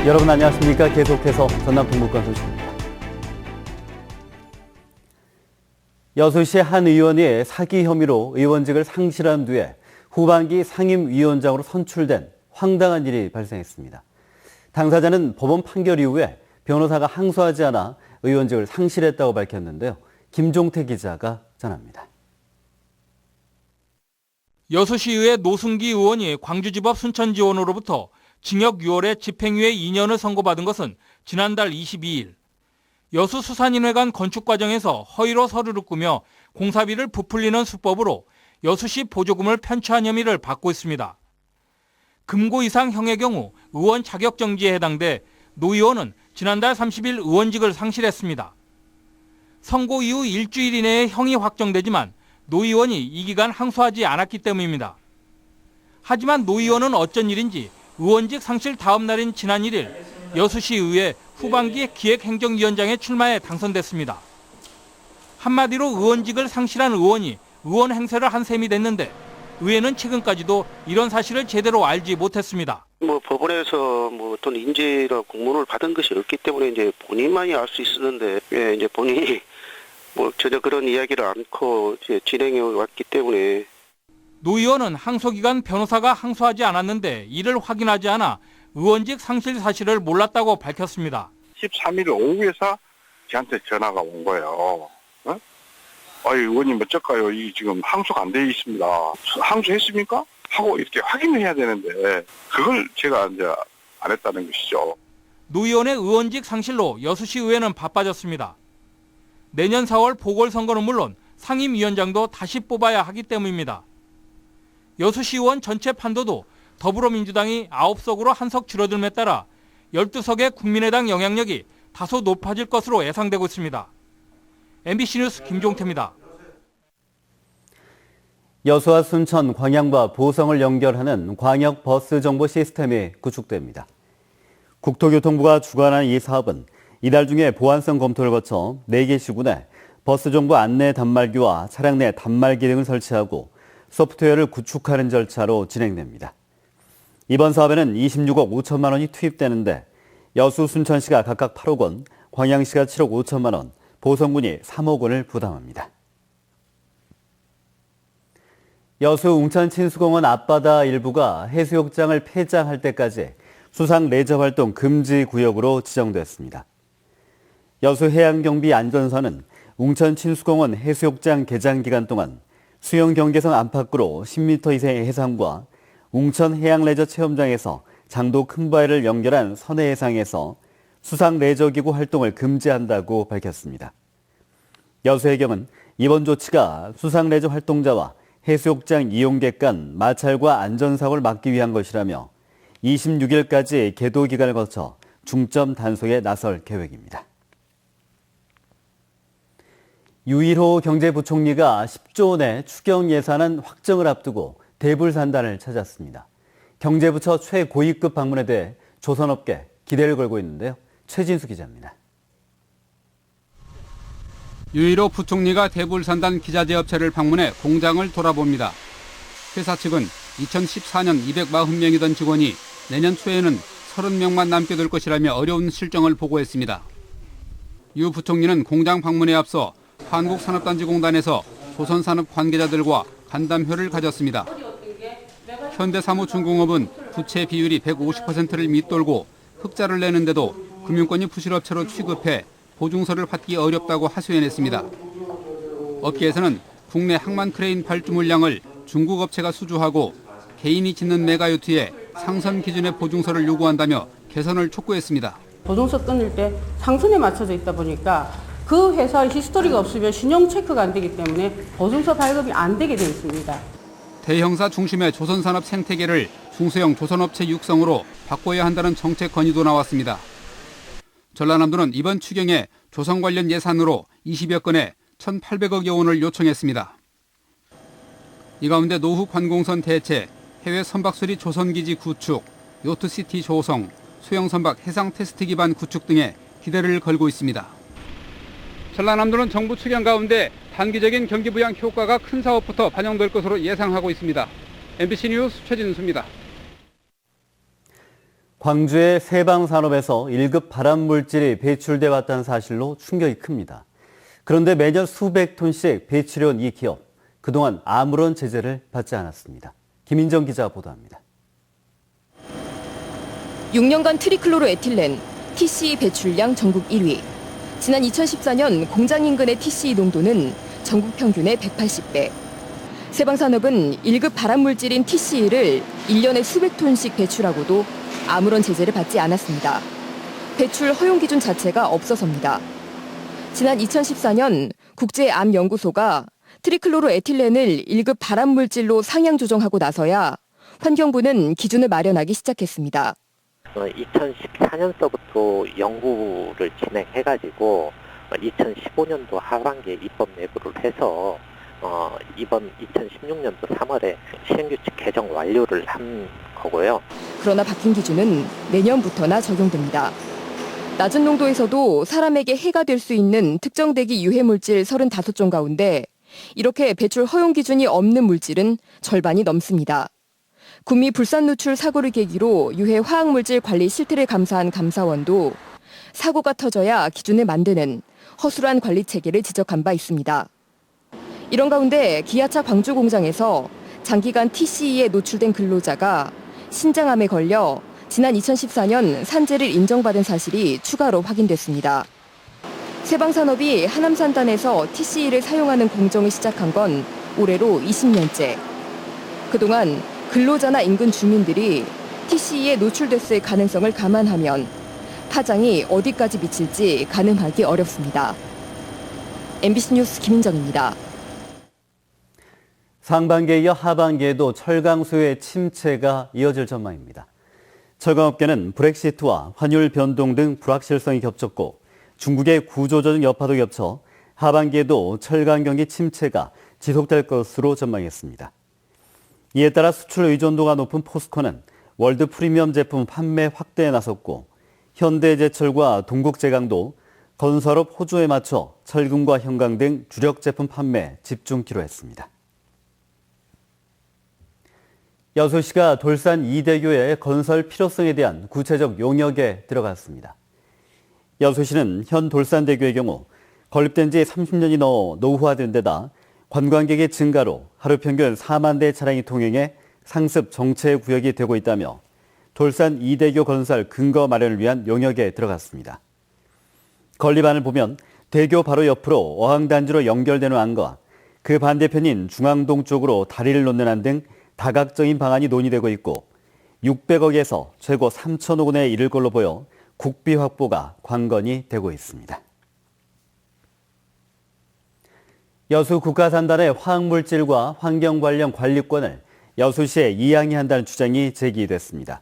여러분 안녕하십니까? 계속해서 전남 동북권 소식입니다. 여수시 한 의원이 사기 혐의로 의원직을 상실한 뒤에 후반기 상임위원장으로 선출된 황당한 일이 발생했습니다. 당사자는 법원 판결 이후에 변호사가 항소하지 않아 의원직을 상실했다고 밝혔는데요. 김종태 기자가 전합니다. 여수시의회 노승기 의원이 광주지법 순천지원으로부터 징역 6월에 집행유예 2년을 선고받은 것은 지난달 22일. 여수수산인회관 건축 과정에서 허위로 서류를 꾸며 공사비를 부풀리는 수법으로 여수시 보조금을 편취한 혐의를 받고 있습니다. 금고 이상 형의 경우 의원 자격정지에 해당돼 노 의원은 지난달 30일 의원직을 상실했습니다. 선고 이후 일주일 이내에 형이 확정되지만 노 의원이 이 기간 항소하지 않았기 때문입니다. 하지만 노 의원은 어쩐 일인지 의원직 상실 다음 날인 지난 1일 여수시의회 후반기 기획행정위원장에 출마해 당선됐습니다. 한마디로 의원직을 상실한 의원이 의원 행세를 한 셈이 됐는데 의회는 최근까지도 이런 사실을 제대로 알지 못했습니다. 법원에서 어떤 인재나 공문을 받은 것이 없기 때문에 이제 본인만이 알 수 있었는데 이제 본인이 전혀 그런 이야기를 않고 이제 진행해 왔기 때문에. 노 의원은 항소 기간 변호사가 항소하지 않았는데 이를 확인하지 않아 의원직 상실 사실을 몰랐다고 밝혔습니다. 13일 오후에서 저한테 전화가 온 거예요. 의원님 어쩔까요? 이 지금 항소가 안 돼 있습니다. 항소했습니까? 하고 이렇게 확인을 해야 되는데 그걸 제가 이제 안 했다는 것이죠. 노 의원의 의원직 상실로 여수시의회는 바빠졌습니다. 내년 4월 보궐선거는 물론 상임위원장도 다시 뽑아야 하기 때문입니다. 여수시의원 전체 판도도 더불어민주당이 9석으로 한 석 줄어들음에 따라 12석의 국민의당 영향력이 다소 높아질 것으로 예상되고 있습니다. MBC 뉴스 김종태입니다. 여수와 순천, 광양과 보성을 연결하는 광역버스 정보 시스템이 구축됩니다. 국토교통부가 주관한 이 사업은 이달 중에 보안성 검토를 거쳐 4개 시군에 버스 정보 안내 단말기와 차량 내 단말기 등을 설치하고 소프트웨어를 구축하는 절차로 진행됩니다. 이번 사업에는 26억 5천만 원이 투입되는데 여수, 순천시가 각각 8억 원, 광양시가 7억 5천만 원, 보성군이 3억 원을 부담합니다. 여수 웅천 친수공원 앞바다 일부가 해수욕장을 폐장할 때까지 수상 레저 활동 금지 구역으로 지정됐습니다. 여수해양경비안전선은 웅천 친수공원 해수욕장 개장 기간 동안 수영 경계선 안팎으로 10m 이상의 해상과 웅천 해양레저 체험장에서 장도 큰 바위를 연결한 선해해상에서 수상 레저기구 활동을 금지한다고 밝혔습니다. 여수해경은 이번 조치가 수상 레저 활동자와 해수욕장 이용객 간 마찰과 안전사고를 막기 위한 것이라며 26일까지 계도 기간을 거쳐 중점 단속에 나설 계획입니다. 유일호 경제부총리가 10조 원의 추경 예산안 확정을 앞두고 대불산단을 찾았습니다. 경제부처 최고위급 방문에 대해 조선업계 기대를 걸고 있는데요. 최진수 기자입니다. 유일호 부총리가 대불산단 기자재 업체를 방문해 공장을 돌아봅니다. 회사 측은 2014년 240명이던 직원이 내년 초에는 30명만 남게 될 것이라며 어려운 실정을 보고했습니다. 유 부총리는 공장 방문에 앞서 한국산업단지공단에서 조선산업 관계자들과 간담회를 가졌습니다. 현대사무중공업은 부채 비율이 150%를 밑돌고 흑자를 내는데도 금융권이 부실업체로 취급해 보증서를 받기 어렵다고 하소연했습니다. 업계에서는 국내 항만 크레인 발주 물량을 중국 업체가 수주하고 개인이 짓는 메가요트에 상선 기준의 보증서를 요구한다며 개선을 촉구했습니다. 보증서 끊을 때 상선에 맞춰져 있다 보니까 그 회사의 히스토리가 없으면 신용 체크가 안 되기 때문에 보증서 발급이 안 되게 되어 있습니다. 대형사 중심의 조선산업 생태계를 중소형 조선업체 육성으로 바꿔야 한다는 정책 건의도 나왔습니다. 전라남도는 이번 추경에 조선 관련 예산으로 20여 건에 1,800억여 원을 요청했습니다. 이 가운데 노후 관공선 대체, 해외 선박수리 조선기지 구축, 요트시티 조성, 소형선박 해상 테스트 기반 구축 등에 기대를 걸고 있습니다. 전라남도는 정부 추경 가운데 단기적인 경기 부양 효과가 큰 사업부터 반영될 것으로 예상하고 있습니다. MBC 뉴스 최진수입니다. 광주의 세방산업에서 1급 발암물질이 배출돼 왔다는 사실로 충격이 큽니다. 그런데 매년 수백 톤씩 배출해온 이 기업, 그동안 아무런 제재를 받지 않았습니다. 김인정 기자 보도합니다. 6년간 트리클로로에틸렌, TCE 배출량 전국 1위. 지난 2014년 공장 인근의 TCE 농도는 전국 평균의 180배. 세방산업은 1급 발암물질인 TCE를 1년에 수백 톤씩 배출하고도 아무런 제재를 받지 않았습니다. 배출 허용 기준 자체가 없어서입니다. 지난 2014년 국제암연구소가 트리클로로에틸렌을 1급 발암물질로 상향 조정하고 나서야 환경부는 기준을 마련하기 시작했습니다. 2014년서부터 연구를 진행해가지고 2015년도 하반기에 입법 내부를 해서 이번 2016년도 3월에 시행규칙 개정 완료를 한 거고요. 그러나 바뀐 기준은 내년부터나 적용됩니다. 낮은 농도에서도 사람에게 해가 될 수 있는 특정대기 유해물질 35종 가운데 이렇게 배출 허용 기준이 없는 물질은 절반이 넘습니다. 구미 불산 누출 사고를 계기로 유해 화학물질 관리 실태를 감사한 감사원도 사고가 터져야 기준을 만드는 허술한 관리 체계를 지적한 바 있습니다. 이런 가운데 기아차 광주 공장에서 장기간 TCE에 노출된 근로자가 신장암에 걸려 지난 2014년 산재를 인정받은 사실이 추가로 확인됐습니다. 세방산업이 하남산단에서 TCE를 사용하는 공정을 시작한 건 올해로 20년째. 그동안 근로자나 인근 주민들이 TCE에 노출됐을 가능성을 감안하면 파장이 어디까지 미칠지 가늠하기 어렵습니다. MBC 뉴스 김인정입니다. 상반기에 이어 하반기에도 철강 수요의 침체가 이어질 전망입니다. 철강업계는 브렉시트와 환율 변동 등 불확실성이 겹쳤고 중국의 구조조정 여파도 겹쳐 하반기에도 철강 경기 침체가 지속될 것으로 전망했습니다. 이에 따라 수출 의존도가 높은 포스코는 월드 프리미엄 제품 판매 확대에 나섰고 현대제철과 동국제강도 건설업 호조에 맞춰 철금과 형광 등 주력 제품 판매 집중키로 했습니다. 여수시가 돌산 이대교의 건설 필요성에 대한 구체적 용역에 들어갔습니다. 여수시는 현 돌산대교의 경우 건립된 지 30년이 넘어 노후화된 데다 관광객의 증가로 하루 평균 4만 대 차량이 통행해 상습 정체 구역이 되고 있다며 돌산 이대교 건설 근거 마련을 위한 용역에 들어갔습니다. 건립안을 보면 대교 바로 옆으로 어항단지로 연결되는 안과 그 반대편인 중앙동 쪽으로 다리를 놓는 안 등 다각적인 방안이 논의되고 있고 600억에서 최고 3천억 원에 이를 걸로 보여 국비 확보가 관건이 되고 있습니다. 여수 국가산단의 화학물질과 환경 관련 관리권을 여수시에 이양해야 한다는 주장이 제기됐습니다.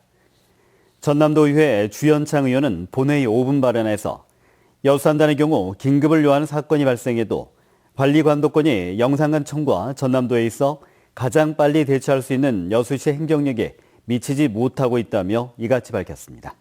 전남도의회 주연창 의원은 본회의 5분 발언에서 여수산단의 경우 긴급을 요하는 사건이 발생해도 관리관도권이 영산관청과 전남도에 있어 가장 빨리 대처할 수 있는 여수시 행정력에 미치지 못하고 있다며 이같이 밝혔습니다.